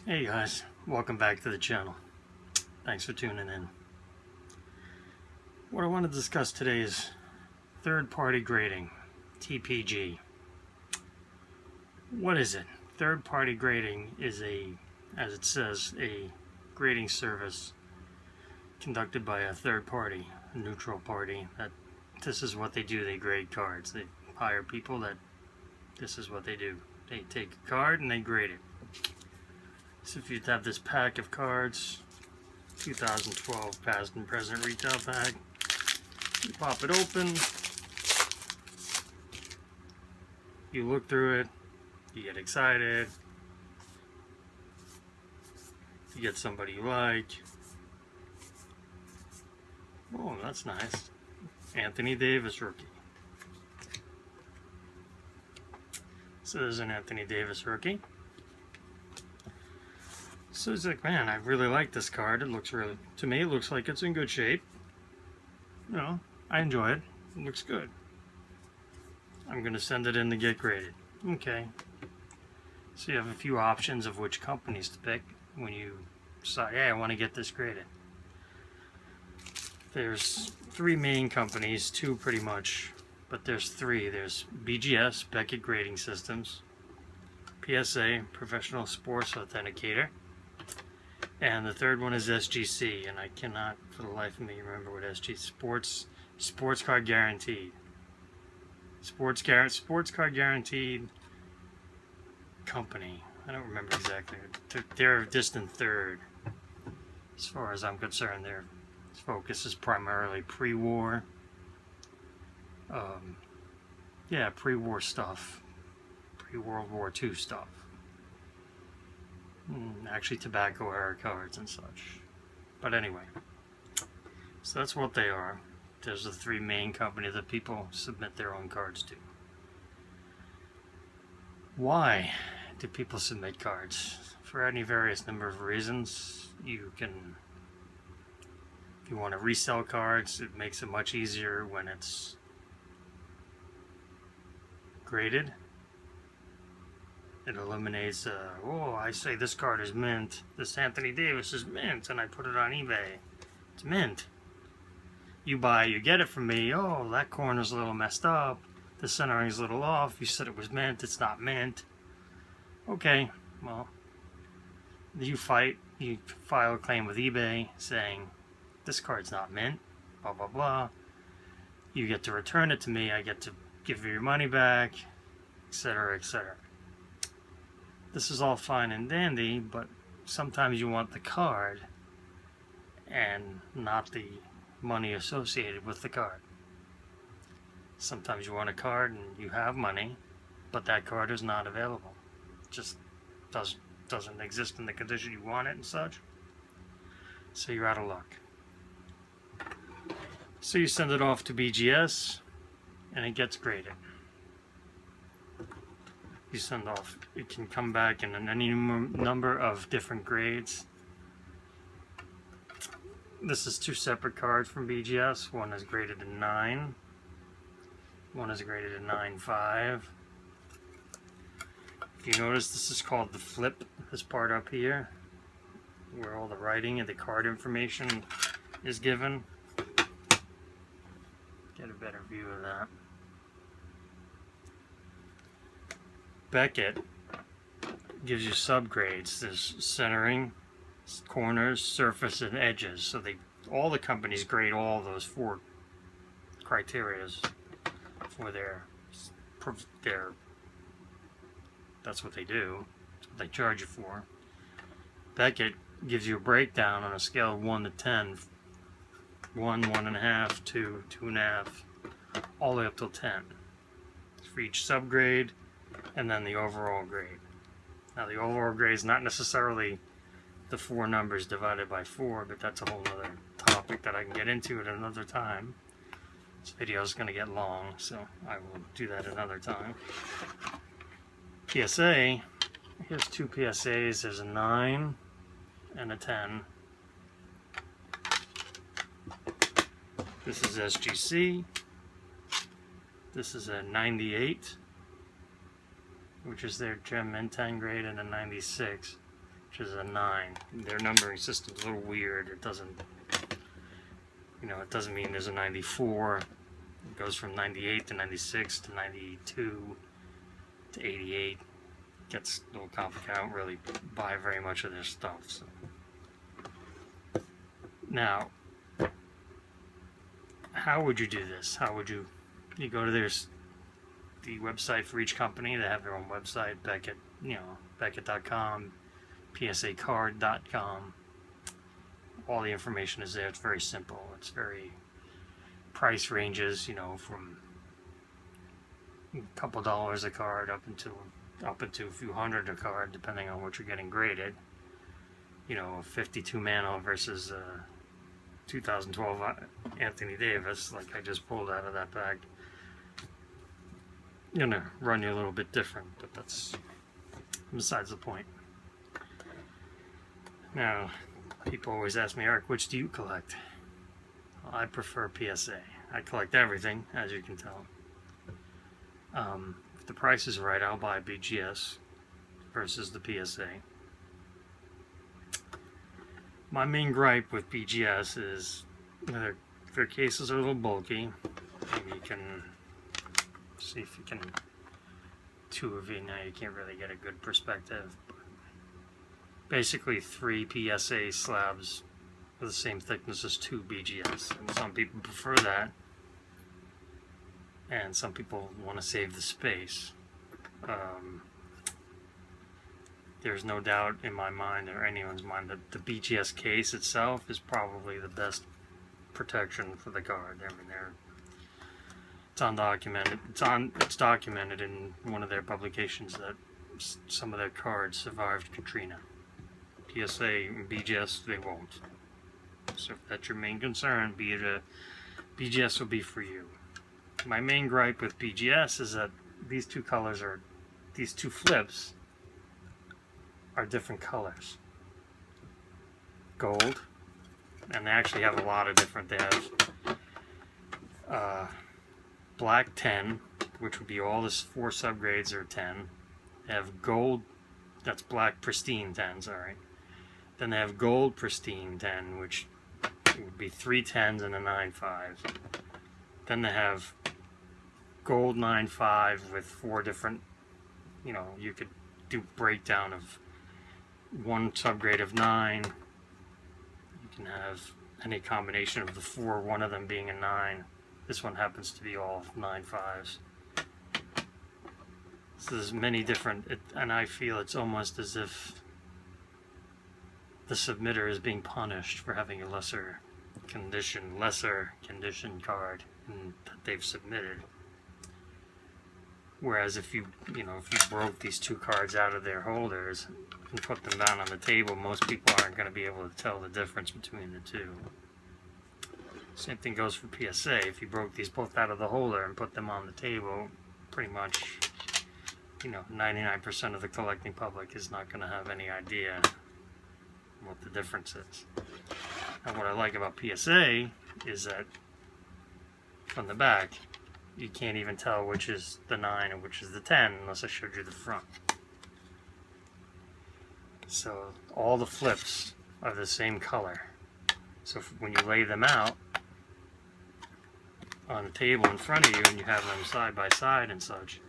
Hey guys, welcome back to the channel. Thanks for tuning in. What I want to discuss today is third-party grading, TPG. What is it? Third-party grading is as it says, a grading service conducted by a third party, a neutral party. This is what they do. They grade cards. They hire people that this is what they do. They take a card and they grade it. So if you have this pack of cards, 2012 past and present retail pack, you pop it open, you look through it, you get excited, you get somebody you like. Oh, that's nice. Anthony Davis rookie. So there's an Anthony Davis rookie. So it's like, man, I really like this card. It looks really, to me, it looks like it's in good shape. You know, I enjoy it. It looks good. I'm going to send it in to get graded. Okay. So you have a few options of which companies to pick when you decide, hey, I want to get this graded. There's three main companies, two pretty much, but there's three. There's BGS, Beckett Grading Systems, PSA, Professional Sports Authenticator, and the third one is SGC, and I cannot for the life of me remember what SGC, Sports Card Guaranteed. Sports Card Guaranteed Company. I don't remember exactly. They're a distant third. As far as I'm concerned, their focus is primarily pre-war. Pre-war stuff. Pre-World War II stuff. Actually tobacco era cards and such. But anyway, so that's what they are. There's the three main companies that people submit their own cards to. Why do people submit cards? For any various number of reasons. You can, if you want to resell cards, it makes it much easier when it's graded. It eliminates, I say this card is mint, this Anthony Davis is mint, and I put it on eBay. It's mint. You get it from me, oh, that corner's a little messed up, the centering's a little off, you said it was mint, it's not mint. Okay, well, you file a claim with eBay saying, this card's not mint, blah, blah, blah. You get to return it to me, I get to give you your money back, etc., etc. This is all fine and dandy, but sometimes you want the card and not the money associated with the card. Sometimes you want a card and you have money, but that card is not available. It just doesn't exist in the condition you want it and such. So you're out of luck. So you send it off to BGS and it gets graded. You send off, it can come back in any number of different grades. This is two separate cards from BGS. One is graded a 9. One is graded a 9.5. If you notice, this is called the flip, this part up here, where all the writing and the card information is given. Get a better view of that. Beckett gives you subgrades. There's centering, corners, surface, and edges. So all the companies grade all those four criterias for their that's what they do. That's what they charge you for. Beckett gives you a breakdown on a scale of 1 to 10. 1, 1.5, 2, 2.5, all the way up till 10. For each subgrade, and then the overall grade. Now the overall grade is not necessarily the 4 numbers divided by 4, but that's a whole other topic that I can get into at another time. This video is going to get long, so I will do that another time. PSA, here's two PSAs, there's a 9 and a 10. This is SGC, this is a 98, which is their Gem Mint 10 grade, and a 96. which is a 9. Their numbering system's a little weird. It doesn't, it doesn't mean there's a 94. It goes from 98 to 96 to 92 to 88. Gets a little complicated. I don't really buy very much of their stuff. So. Now, how would you do this? How would you go to the website for each company? They have their own website, Beckett.com, psacard.com. All the information is there. It's very simple. It's very price ranges, from a couple dollars a card up into a few hundred a card, depending on what you're getting graded. A 52 mana versus 2012 Anthony Davis, like I just pulled out of that bag. Gonna run you a little bit different, but that's besides the point. Now, people always ask me, Eric, which do you collect? Well, I prefer PSA. I collect everything, as you can tell. If the price is right, I'll buy BGS versus the PSA. My main gripe with BGS is their cases are a little bulky. Maybe you can see if you can, two of you now, you can't really get a good perspective. Basically 3 PSA slabs with the same thickness as 2 BGS. And some people prefer that, and some people want to save the space. There's no doubt in my mind, or anyone's mind, that the BGS case itself is probably the best protection for the card. I mean, it's undocumented. It's documented in one of their publications that some of their cards survived Katrina. PSA and BGS, they won't. So if that's your main concern, BGS will be for you. My main gripe with BGS is that these two flips are different colors. Gold, and they actually have a lot of different. They have black 10, which would be all this 4 subgrades are 10. They have gold, that's black pristine 10, sorry. Then they have gold pristine 10, which would be 3 10s and a 9-5. Then they have gold 9-5 with 4 different, you could do breakdown of 1 subgrade of 9. You can have any combination of the 4, one of them being a 9. This one happens to be all 9-5s. So there's many different, and I feel it's almost as if the submitter is being punished for having a lesser condition card that they've submitted. Whereas if you broke these 2 cards out of their holders and put them down on the table, most people aren't going to be able to tell the difference between the two. Same thing goes for PSA. If you broke these both out of the holder and put them on the table, pretty much, 99% of the collecting public is not going to have any idea what the difference is. And what I like about PSA is that from the back, you can't even tell which is the 9 and which is the 10 unless I showed you the front. So all the flips are the same color. So when you lay them out on the table in front of you and you have them side by side and such,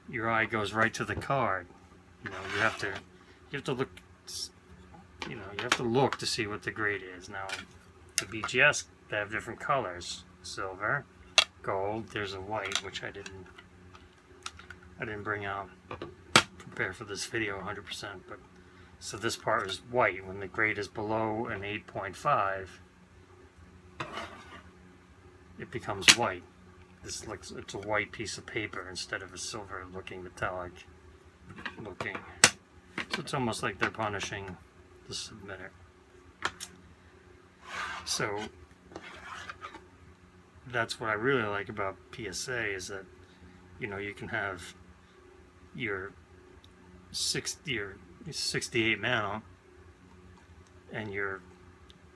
your eye goes right to the card. You have to look. You have to look to see what the grade is. Now, the BGS, they have different colors: silver, gold. There's a white, which I didn't bring out, prepare for this video 100%. But so this part is white. When the grade is below an 8.5, it becomes white. It's a white piece of paper instead of a silver-looking, metallic-looking. So it's almost like they're punishing the submitter. So that's what I really like about PSA, is that you can have your 68 mana and your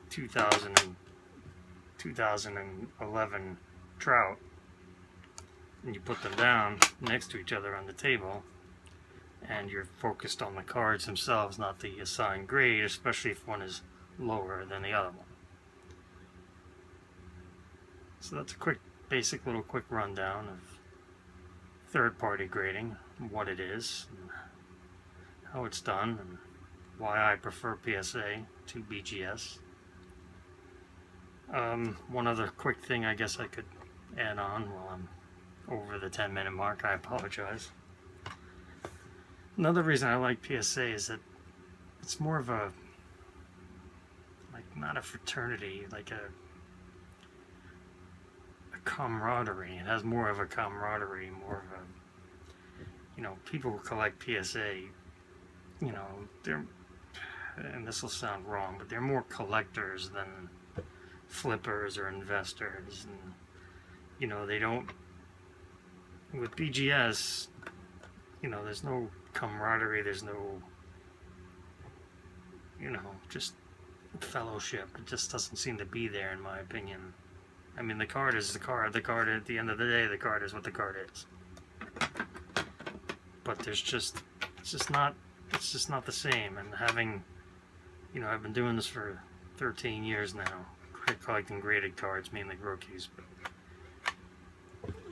2011 Trout, and you put them down next to each other on the table, and you're focused on the cards themselves, not the assigned grade, especially if one is lower than the other one. So that's a basic little quick rundown of third-party grading, what it is, and how it's done, and why I prefer PSA to BGS. One other quick thing I guess I could add on while I'm over the 10-minute mark, I apologize. Another reason I like PSA is that it's more of a, like, not a fraternity, like a camaraderie. It has more of a camaraderie, more of a, you know, people who collect PSA, you know, they're, and this will sound wrong, but they're more collectors than flippers or investors. And, you know, they don't, with BGS, you know, there's no camaraderie, there's no, you know, just fellowship. It just doesn't seem to be there, in my opinion. I mean, the card is the card. The card, at the end of the day, the card is what the card is. But there's just, it's just not the same. And having, you know, I've been doing this for 13 years now, collecting graded cards, mainly rookies. But,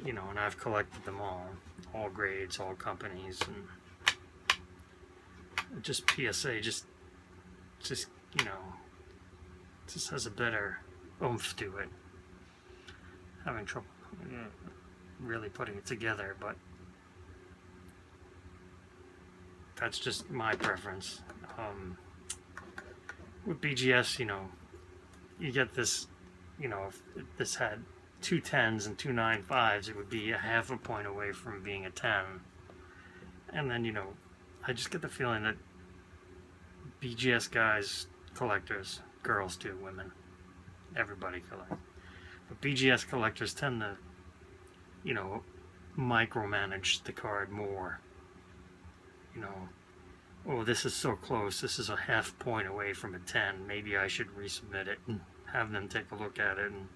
you know, and I've collected them all grades, all companies, and just PSA, just you know, just has a better oomph to it. Having trouble really putting it together, but that's just my preference. With BGS, you know, you get this, you know, if this had 2 10s and 2 9.5s, it would be a half a point away from being a 10. And then, you know, I just get the feeling that BGS guys, collectors, girls too, women, everybody collects. But BGS collectors tend to, you know, micromanage the card more. You know, oh, this is so close, this is a half point away from a 10, maybe I should resubmit it and have them take a look at it. And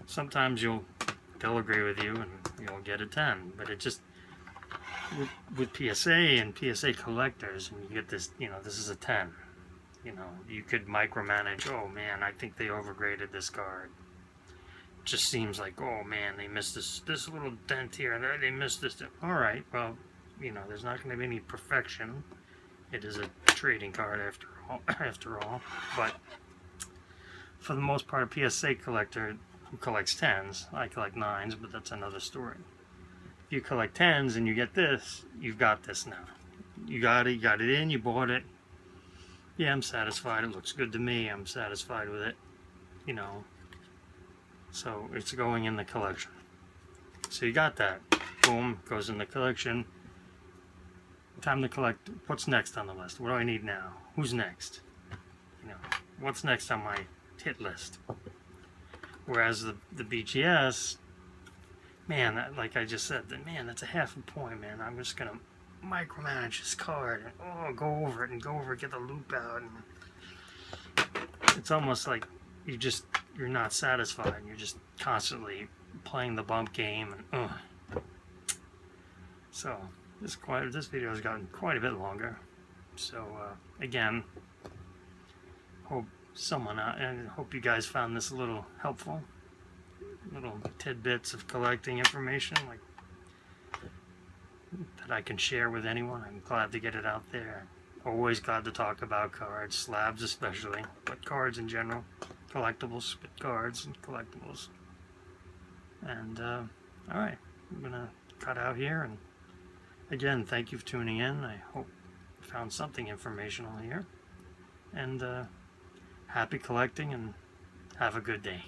sometimes they'll agree with you and you'll get a 10, but it just, with PSA and PSA collectors, and you get this, you know, this is a 10. You know, you could micromanage, oh man, I think they overgraded this card. It just seems like, oh man, they missed this little dent here, and they missed this. Alright, well, you know, there's not going to be any perfection. It is a trading card after all. But for the most part, a PSA collector who collects 10s, I collect 9s, but that's another story. If you collect 10s and you get this, you've got this now. You got it in, you bought it. Yeah, I'm satisfied. It looks good to me. I'm satisfied with it. You know. So it's going in the collection. So you got that. Boom, goes in the collection. Time to collect. What's next on the list? What do I need now? Who's next? You know, what's next on my hit list? Whereas the BGS, man, like I just said, man, that's a half a point, man. I'm just gonna micromanage this card and go over it, get the loop out, and it's almost like you're not satisfied. You're just constantly playing the bump game, and so this video has gotten quite a bit longer. So again, hope you guys found this a little helpful. Little tidbits of collecting information like that I can share with anyone. I'm glad to get it out there. Always glad to talk about cards, slabs especially, but cards in general, collectibles, but cards and collectibles. And alright, I'm gonna cut out here, and again, thank you for tuning in. I hope you found something informational here, and happy collecting, and have a good day.